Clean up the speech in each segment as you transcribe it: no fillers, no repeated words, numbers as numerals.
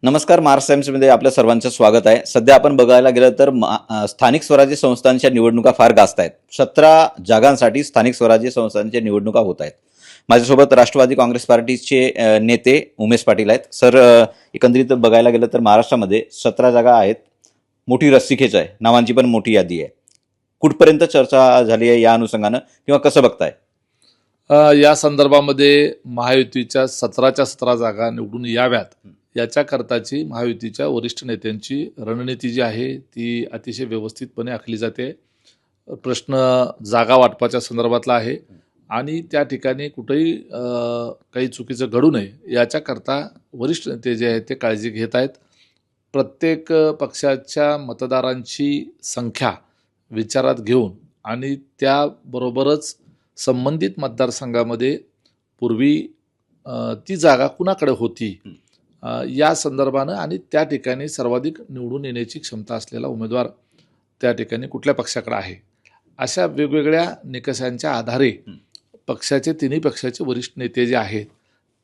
नमस्कार. महाराष्ट्र टाइम्समध्ये आपल्या सर्वांचं स्वागत आहे. सध्या आपण बघायला गेलं तर स्थानिक स्वराज्य संस्थांच्या निवडणुका फार गाजत आहेत. 17 जागांसाठी स्थानिक स्वराज्य संस्थांच्या निवडणुका होत आहेत. माझ्यासोबत राष्ट्रवादी काँग्रेस पार्टीचे नेते उमेश पाटील आहेत. सर, एकंदरीत बघायला गेलं तर महाराष्ट्रामध्ये 17 जागा आहेत. मोठी रस्सीखेच आहे, नावांची पण मोठी यादी आहे. कुठपर्यंत चर्चा झाली आहे या अनुषंगानं, किंवा कसं बघताय? या संदर्भामध्ये महायुतीच्या 17च्या 17 जागा निवडून याव्यात याच्याकरताची महायुतीच्या वरिष्ठ नेत्यांची रणनीती जी आहे ती अतिशय व्यवस्थितपणे आखली जाते. प्रश्न जागा वाटपाच्या संदर्भातला आहे आणि त्या ठिकाणी कुठेही काही चुकीचं घडू नये याच्याकरता वरिष्ठ नेते जे आहेत ते काळजी घेत आहेत. प्रत्येक पक्षाच्या मतदारांची संख्या विचारात घेऊन आणि त्याबरोबरच संबंधित मतदारसंघामध्ये पूर्वी ती जागा कुणाकडे होती या संदर्भानं आणि त्या ठिकाणी सर्वाधिक निवडून येण्याची क्षमता असलेला उमेदवार त्या ठिकाणी कुठल्या पक्षाकडे आहे, अशा वेगवेगळ्या निकषांच्या आधारे पक्षाचे तिन्ही पक्षाचे वरिष्ठ नेते जे आहेत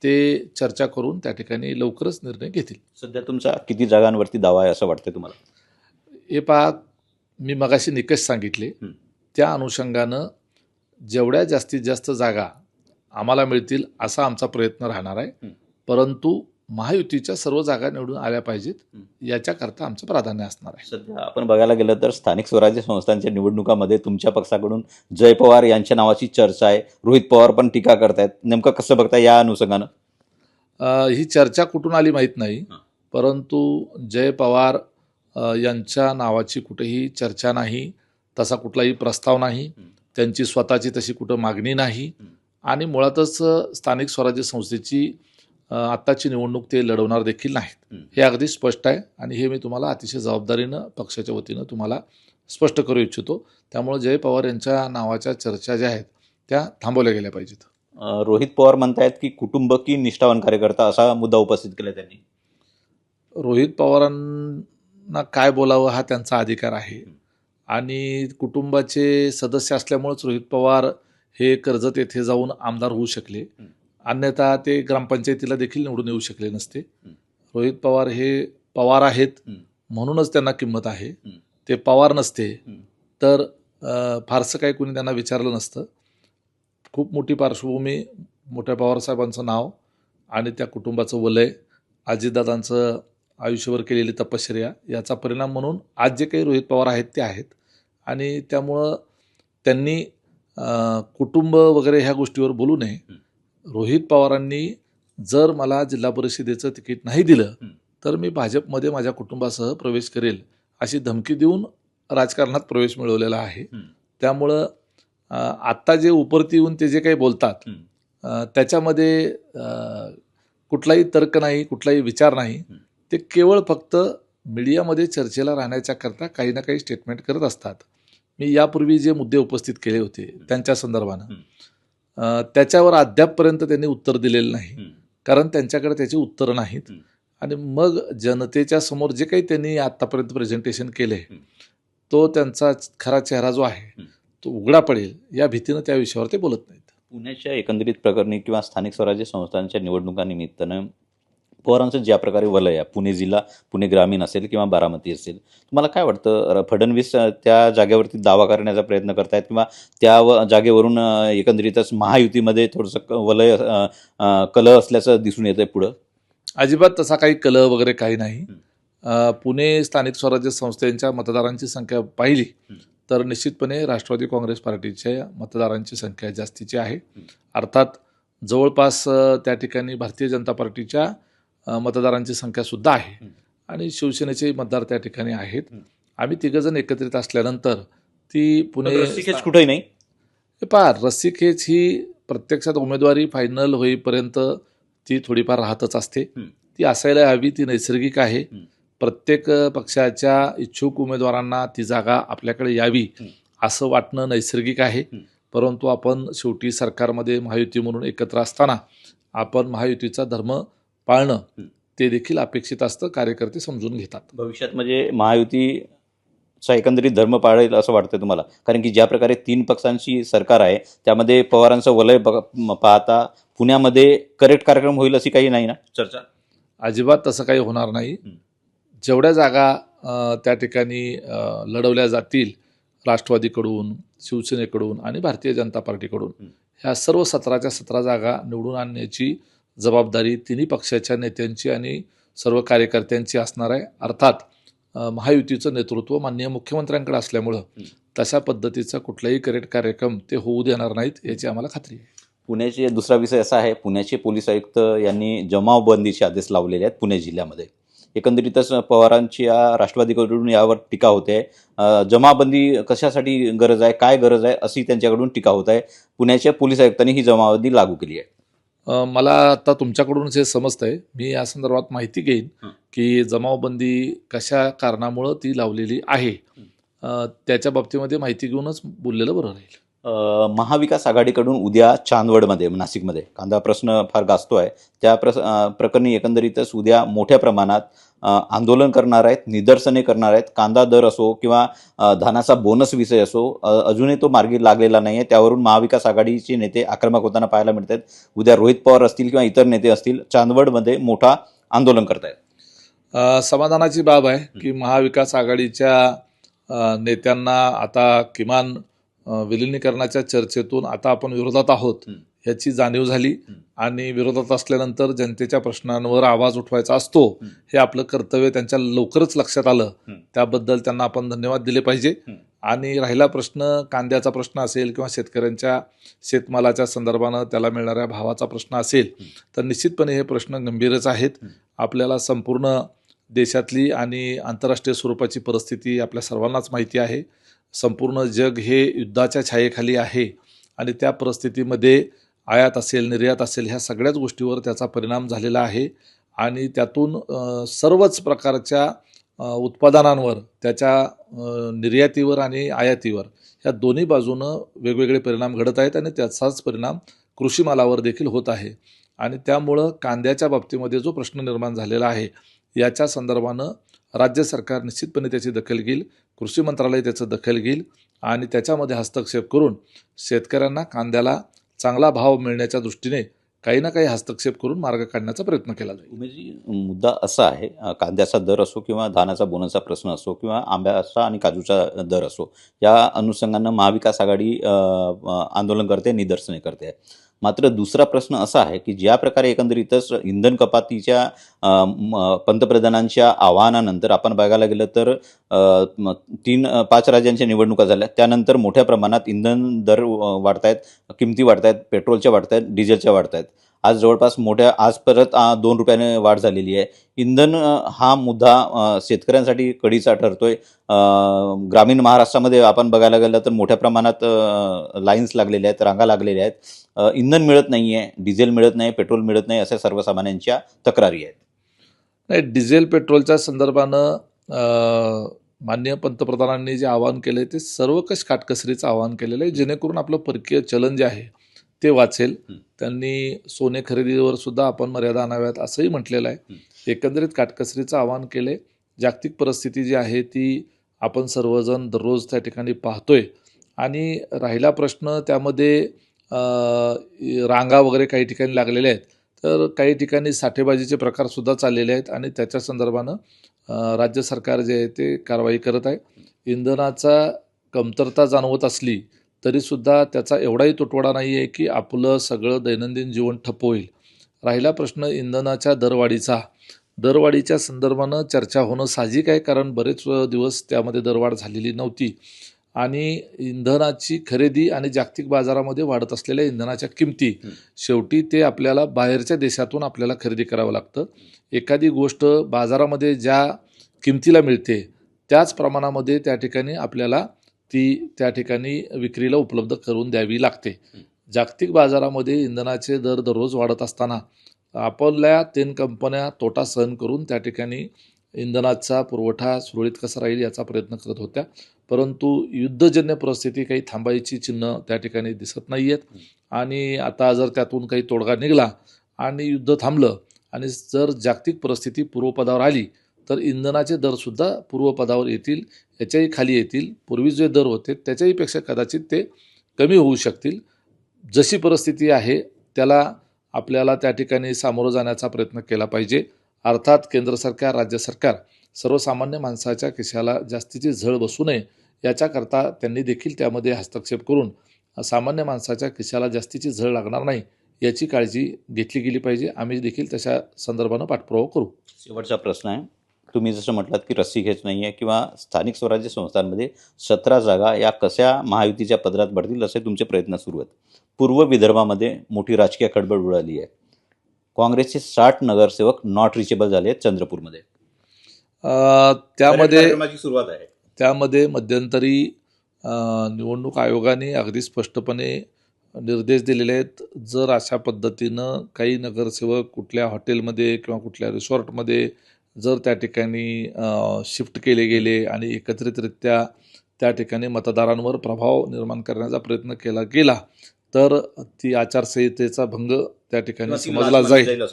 ते चर्चा करून त्या ठिकाणी लवकरच निर्णय घेतील. सध्या तुमचा किती जागांवरती दावा आहे असं वाटतं तुम्हाला? हे पहा, मी मगाशी निकष सांगितले त्या अनुषंगानं जेवढ्या जास्तीत जास्त जागा आम्हाला मिळतील असा आमचा प्रयत्न राहणार आहे. परंतु महायुतीच्या सर्व जागा निवडून आल्या पाहिजेत याच्याकरता आमचं प्राधान्य असणार आहे. सध्या आपण बघायला गेलं तर स्थानिक स्वराज्य संस्थांच्या निवडणुकामध्ये तुमच्या पक्षाकडून जय पवार यांच्या नावाची चर्चा आहे. रोहित पवार पण टीका करतायत. नेमकं कसं बघताय या अनुषंगानं? ही चर्चा कुठून आली माहीत नाही, परंतु जय पवार यांच्या नावाची कुठेही चर्चा नाही, तसा कुठलाही प्रस्ताव नाही, त्यांची स्वतःची तशी कुठं मागणी नाही आणि मुळातच स्थानिक स्वराज्य संस्थेची आत्ताची निवडणूक ते लढवणार देखील नाहीत. हे अगदी स्पष्ट आहे आणि हे मी तुम्हाला अतिशय जबाबदारीनं पक्षाच्या वतीनं तुम्हाला स्पष्ट करू इच्छितो. त्यामुळे जय पवार यांच्या नावाच्या चर्चा ज्या आहेत त्या थांबवल्या गेल्या पाहिजेत. रोहित पवार म्हणतायत की कुटुंब की निष्ठावान कार्यकर्ता असा मुद्दा उपस्थित केला त्यांनी. रोहित पवारांना काय बोलावं हा त्यांचा अधिकार आहे आणि कुटुंबाचे सदस्य असल्यामुळेच रोहित पवार हे कर्जत येथे जाऊन आमदार होऊ शकले, अन्यथा ते ग्रामपंचायतीला देखील निवडून येऊ शकले नसते. रोहित पवार हे पवार आहेत म्हणूनच त्यांना किंमत आहे. ते पवार नसते तर फारसं काही कोणी त्यांना विचारलं नसतं. खूप मोठी पार्श्वभूमी, मोठ्या पवारसाहेबांचं नाव आणि त्या कुटुंबाचं वलय, अजितदादांचं आयुष्यभर केलेली तपश्चर्या याचा परिणाम म्हणून आज जे काही रोहित पवार आहेत ते आहेत आणि त्यामुळं त्यांनी कुटुंब वगैरे ह्या गोष्टीवर बोलू नये. रोहित पवारांनी जर मला जिल्हा परिषदेचं तिकीट नाही दिलं तर मी भाजपमध्ये माझ्या कुटुंबासह प्रवेश करेल अशी धमकी देऊन राजकारणात प्रवेश मिळवलेला आहे. त्यामुळं आत्ता जे उपरती येऊन ते जे काही बोलतात त्याच्यामध्ये कुठलाही तर्क नाही, कुठलाही विचार नाही. ते केवळ फक्त मीडियामध्ये चर्चेला राहण्याच्याकरता काही ना काही स्टेटमेंट करत असतात. मी यापूर्वी जे मुद्दे उपस्थित केले होते त्यांच्या संदर्भानं त्याच्यावर अद्यापपर्यंत त्यांनी उत्तर दिलेलं नाही, कारण त्यांच्याकडे त्याची उत्तरं नाहीत. आणि मग जनतेच्या समोर जे काही त्यांनी आत्तापर्यंत प्रेझेंटेशन केले तो त्यांचा खरा चेहरा जो आहे तो उघडा पडेल या भीतीनं त्या विषयावर ते बोलत नाहीत. पुण्याच्या एकंदरीत प्रकरणी किंवा स्थानिक स्वराज्य संस्थांच्या निवडणुकानिमित्तानं पवारांचं ज्या प्रकारे वलय आहे, पुणे जिल्हा, पुणे ग्रामीण असेल किंवा बारामती असेल, तुम्हाला काय वाटतं? फडणवीस त्या जागेवरती दावा करण्याचा प्रयत्न करतायत किंवा त्या जागेवरून एकंदरीतच महायुतीमध्ये थोडंसं वलय कलह असल्याचं दिसून येतंय पुढं? अजिबात तसा काही कलह वगैरे काही नाही. पुणे स्थानिक स्वराज्य संस्थेच्या मतदारांची संख्या पाहिली तर निश्चितपणे राष्ट्रवादी काँग्रेस पार्टीच्या मतदारांची संख्या जास्तीची आहे. अर्थात जवळपास त्या ठिकाणी भारतीय जनता पार्टीच्या मतदारांची संख्यासुद्धा आहे आणि शिवसेनेचे मतदार त्या ठिकाणी आहेत. आम्ही तिघंजण एकत्रित असल्यानंतर ती पुणे कुठेही नाही. हे पहा, रस्सीखेच ही प्रत्यक्षात उमेदवारी फायनल होईपर्यंत ती थोडीफार राहतच असते. ती असायला हवी, ती नैसर्गिक आहे. प्रत्येक पक्षाच्या इच्छुक उमेदवारांना ती जागा आपल्याकडे यावी असं वाटणं नैसर्गिक आहे. परंतु आपण शेवटी सरकारमध्ये महायुती म्हणून एकत्र असताना आपण महायुतीचा धर्म पाळणं ते देखील अपेक्षित असतं, कार्यकर्ते समजून घेतात. भविष्यात म्हणजे महायुतीचा एकंदरीत धर्म पाळेल असं वाटतं तुम्हाला? कारण की ज्या प्रकारे 3 पक्षांची सरकार आहे त्यामध्ये पवारांचं वलय पाहता पुण्यामध्ये करेक्ट कार्यक्रम होईल अशी काही नाही ना चर्चा? अजिबात तसं काही होणार नाही. जेवढ्या जागा त्या ठिकाणी लढवल्या जातील राष्ट्रवादीकडून, शिवसेनेकडून आणि भारतीय जनता पार्टीकडून, ह्या सर्व 17च्या 17 जागा निवडून आणण्याची जबाबदारी तिन्ही पक्षाच्या नेत्यांची आणि सर्व कार्यकर्त्यांची असणार आहे. अर्थात महायुतीचं नेतृत्व माननीय मुख्यमंत्र्यांकडे असल्यामुळं तशा पद्धतीचा कुठलाही कार्यक्रम ते होऊ देणार नाहीत याची आम्हाला खात्री आहे. पुण्याचे दुसरा विषय असा आहे, पुण्याचे पोलीस आयुक्त यांनी जमावबंदीचे आदेश लावलेले आहेत पुणे जिल्ह्यामध्ये. एकंदरीतच पवारांची राष्ट्रवादीकडून यावर टीका होते. जमावबंदी कशासाठी गरज आहे, काय गरज आहे अशी त्यांच्याकडून टीका होत आहे. पुण्याच्या पोलीस आयुक्तांनी ही जमावबंदी लागू केली आहे. मला आता तुमच्याकडूनच हे समजतंय. मी या संदर्भात माहिती घेईन की जमावबंदी कशा कारणामुळं ती लावलेली आहे. त्याच्या बाबतीमध्ये माहिती घेऊनच बोललेलं बरं राहील. महाविकास आघाडीकडून उद्या चांदवडमध्ये, नाशिकमध्ये कांदा प्रश्न फार गाजतोय. त्या प्रकरणी एकंदरीतच उद्या मोठ्या प्रमाणात आंदोलन करणार आहेत, निदर्शने करणार आहेत. कांदा दर असो किंवा धानाचा बोनस विषय असो, अजूनही तो मार्गी लागलेला नाही आहे. त्यावरून महाविकास आघाडीचे नेते आक्रमक होताना पाहायला मिळत आहेत. उद्या रोहित पवार असतील किंवा इतर नेते असतील, चांदवडमध्ये मोठा आंदोलन करतायत. समाधानाची बाब आहे की महाविकास आघाडीच्या नेत्यांना आता किमान विलिनीकरणाच्या चर्चेतून आता आपण विरोधात आहोत याची जाणीव झाली. आणि विरोधात असल्यानंतर जनतेच्या प्रश्नांवर आवाज उठवायचा असतो हे आपलं कर्तव्य त्यांच्या लवकरच लक्षात आलं. त्याबद्दल त्यांना आपण धन्यवाद दिले पाहिजे. आणि राहिला प्रश्न कांद्याचा प्रश्न असेल किंवा शेतकऱ्यांच्या शेतमालाच्या संदर्भानं त्याला मिळणाऱ्या भावाचा प्रश्न असेल तर निश्चितपणे हे प्रश्न गंभीरच आहेत. आपल्याला संपूर्ण देशातली आणि आंतरराष्ट्रीय स्वरूपाची परिस्थिती आपल्या सर्वांनाच माहिती आहे. संपूर्ण जग हे युद्धाच्या छायेखाली आहे आणि त्या परिस्थितीमध्ये आयात असेल, निर्यात असेल, ह्या सगळ्याच गोष्टीवर त्याचा परिणाम झालेला आहे. आणि त्यातून सर्वच प्रकारच्या उत्पादनांवर, त्याच्या निर्यातीवर आणि आयातीवर ह्या दोन्ही बाजूनं वेगवेगळे परिणाम घडत आहेत आणि त्याचाच परिणाम कृषी मालावर देखील होत आहे. आणि त्यामुळं कांद्याच्या बाबतीमध्ये जो प्रश्न निर्माण झालेला आहे याच्या संदर्भानं राज्य सरकार निश्चितपणे त्याची दखल घेईल, कृषी मंत्रालय त्याचं दखल घेईल आणि त्याच्यामध्ये हस्तक्षेप करून शेतकऱ्यांना कांद्याला चांगला भाव मिळण्याच्या दृष्टीने काही ना काही हस्तक्षेप करून मार्ग काढण्याचा प्रयत्न केला जाईल. उमेशजी, मुद्दा असा आहे, कांद्याचा दर असो किंवा धानाचा बोनसचा प्रश्न असो किंवा आंब्याचा आणि काजूचा दर असो, या अनुषंगानं महाविकास आघाडी आंदोलन करते, निदर्शने करते. मात्र दुसरा प्रश्न असा आहे की ज्या प्रकारे एकंदरीतच इंधन कपातीच्या पंतप्रधानांच्या आवाहनानंतर आपण बघायला गेलं तर 3-5 राज्यांच्या निवडणुका झाल्या. त्यानंतर मोठ्या प्रमाणात इंधन दर वाढत आहेत, किमती वाढत आहेत, पेट्रोलच्या वाढत आहेत, डिझेलच्या वाढत आहेत. आज जवळपास आज परत 2 रुपयाने वाढ झालेली आहे. इंधन हा मुद्दा शेतकऱ्यांसाठी कळीचा ठरतोय. ग्रामीण महाराष्ट्रामध्ये आपण बघायला गेलं तर मोठ्या प्रमाणात लाईन्स लागलेल्या आहेत, रांगा लागलेल्या आहेत. इंधन मिळत नाही आहे, डिझेल मिळत नाही, पेट्रोल मिळत नाही, अशा सर्वसामान्यांच्या तक्रारी आहेत. नाही, डिझेल पेट्रोलच्या संदर्भानं माननीय पंतप्रधानांनी जे आवाहन केलं ते सर्वकष काटकसरीचं आवाहन केलेलं आहे, जेणेकरून आपलं परकीय चलन जे आहे ते वाचेल. त्यांनी सोने खरेदीवर सुद्धा आपण मर्यादा आणाव्यात असंही म्हटलेलं आहे. एकंदरीत काटकसरीचं आवाहन केले. जागतिक परिस्थिती जी आहे ती आपण सर्वजण दररोज त्या ठिकाणी पाहतोय. आणि राहिला प्रश्न त्यामध्ये रांगा वगैरे काही ठिकाणी लागलेल्या आहेत, तर काही ठिकाणी साठेबाजीचे प्रकारसुद्धा चाललेले आहेत आणि त्याच्या संदर्भानं राज्य सरकार जे आहे ते कारवाई करत आहे. इंधनाचा कमतरता जाणवत असली तरीसुद्धा त्याचा एवढाही तुटवडा नाही आहे की आपलं सगळं दैनंदिन जीवन ठप्प होईल. राहिला प्रश्न इंधनाच्या दरवाढीच्या संदर्भानं चर्चा होणं साहजिक आहे, कारण बरेच दिवस त्यामध्ये दरवाढ झालेली नव्हती. आणि इंधनाची खरेदी आणि जागतिक बाजारामध्ये वाढत असलेल्या इंधनाच्या किमती, शेवटी ते आपल्याला बाहेरच्या देशातून आपल्याला खरेदी करावं लागतं. एखादी गोष्ट बाजारामध्ये ज्या किमतीला मिळते त्याच प्रमाणामध्ये त्या ठिकाणी आपल्याला ती त्या ठिकाणी विक्रीला उपलब्ध करून द्यावी लागते. जागतिक बाजारामध्ये इंधनाचे दर दररोज वाढत असताना आपल्या 3 कंपन्या तोटा सहन करून त्या ठिकाणी इंधनाचा पुरवठा सुरळीत कसा राहील याचा प्रयत्न करत होत्या. परंतु युद्धजन्य परिस्थिती काही थांबायची चिन्ह त्या ठिकाणी दिसत नाही आहेत. आणि आता जर त्यातून काही तोडगा निघाला आणि युद्ध थांबलं आणि जर जागतिक परिस्थिती पूर्वपदावर आली तर इंधनाचे दरसुद्धा पूर्वपदावर येतील, याच्याही खाली येतील. पूर्वी जे दर होते त्याच्याहीपेक्षा कदाचित ते कमी होऊ शकतील. जशी परिस्थिती आहे त्याला आपल्याला त्या ठिकाणी सामोरं जाण्याचा प्रयत्न केला पाहिजे. अर्थात केंद्र सरकार, राज्य सरकार सर्वसामान्य माणसाच्या खिशाला जास्तीची झळ बसू नये याच्याकरता त्यांनी देखील त्यामध्ये हस्तक्षेप करून सामान्य माणसाच्या खिशाला जास्तीची झळ लागणार नाही याची काळजी घेतली गेली पाहिजे. आम्ही देखील तशा संदर्भानं पाठपुरावा करू. शेवटचा प्रश्न आहे. तुम्ही जसं म्हटलात की रस्सीखेच नाही आहे किंवा स्थानिक स्वराज्य संस्थांमध्ये 17 जागा या कशा महायुतीच्या पदरात पडतील असे तुमचे प्रयत्न सुरू आहेत. पूर्व विदर्भामध्ये मोठी राजकीय खळबळ उडाली आहे. काँग्रेसचे 60 नगरसेवक नॉट रिचेबल झाले आहेत चंद्रपूरमध्ये. कार्यक्रमाची सुरुवात आहे. त्यामध्ये मध्यंतरी निवडणूक आयोगाने अगदी स्पष्टपणे निर्देश दिलेले आहेत. जर अशा पद्धतीनं काही नगरसेवक कुठल्या हॉटेलमध्ये किंवा कुठल्या रिसॉर्टमध्ये जर त्या ठिकाणी शिफ्ट केले गेले आणि एकत्रितरित्या त्या ठिकाणी मतदारांवर प्रभाव निर्माण करण्याचा प्रयत्न केला गेला तर ती आचारसंहितेचा भंग त्या ठिकाणी समजला जाईल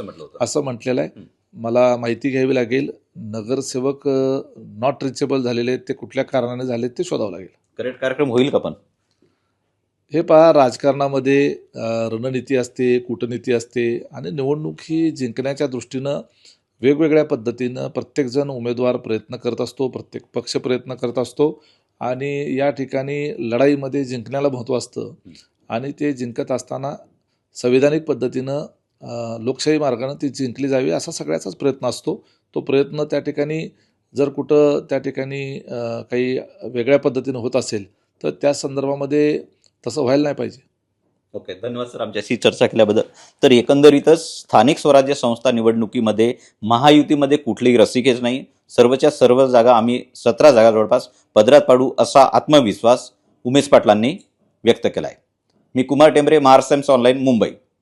असं म्हटलेलं आहे. मला माहिती घ्यावी लागेल. नगरसेवक नॉट रिचेबल झालेले आहेत ते कुठल्या कारणाने झाले ते शोधावं लागेल. करेक्ट कार्यक्रम होईल का? पण हे पहा, राजकारणामध्ये रणनीती असते, कूटनीती असते आणि निवडणूक ही जिंकण्याच्या दृष्टीनं वेगवेगळ्या पद्धतीनं प्रत्येकजण उमेदवार प्रयत्न करत असतो, प्रत्येक पक्ष प्रयत्न करत असतो आणि या ठिकाणी लढाईमध्ये जिंकण्याला महत्त्व असतं आणि ते जिंकत असताना संविधानिक पद्धतीनं लोकशाही मार्गाने ती जिंकली जावी असा सगळ्याचाच प्रयत्न असतो. तो प्रयत्न त्या ठिकाणी जर कुठं त्या ठिकाणी काही वेगळ्या पद्धतीनं होत असेल तर त्या संदर्भामध्ये तसं व्हायला नाही पाहिजे. ओके, धन्यवाद सर आमच्याशी चर्चा केल्याबद्दल. तर एकंदरीतच स्थानिक स्वराज्य संस्था निवडणुकीमध्ये महायुतीमध्ये कुठलीही रस्सीखेच नाही. सर्वच्या सर्व जागा आम्ही 17 जागा जवळपास पदरात पाडू असा आत्मविश्वास उमेश पाटलांनी व्यक्त केला आहे. मी कुमार टेंबरे, महाराष्ट्र टाइम्स ऑनलाईन, मुंबई.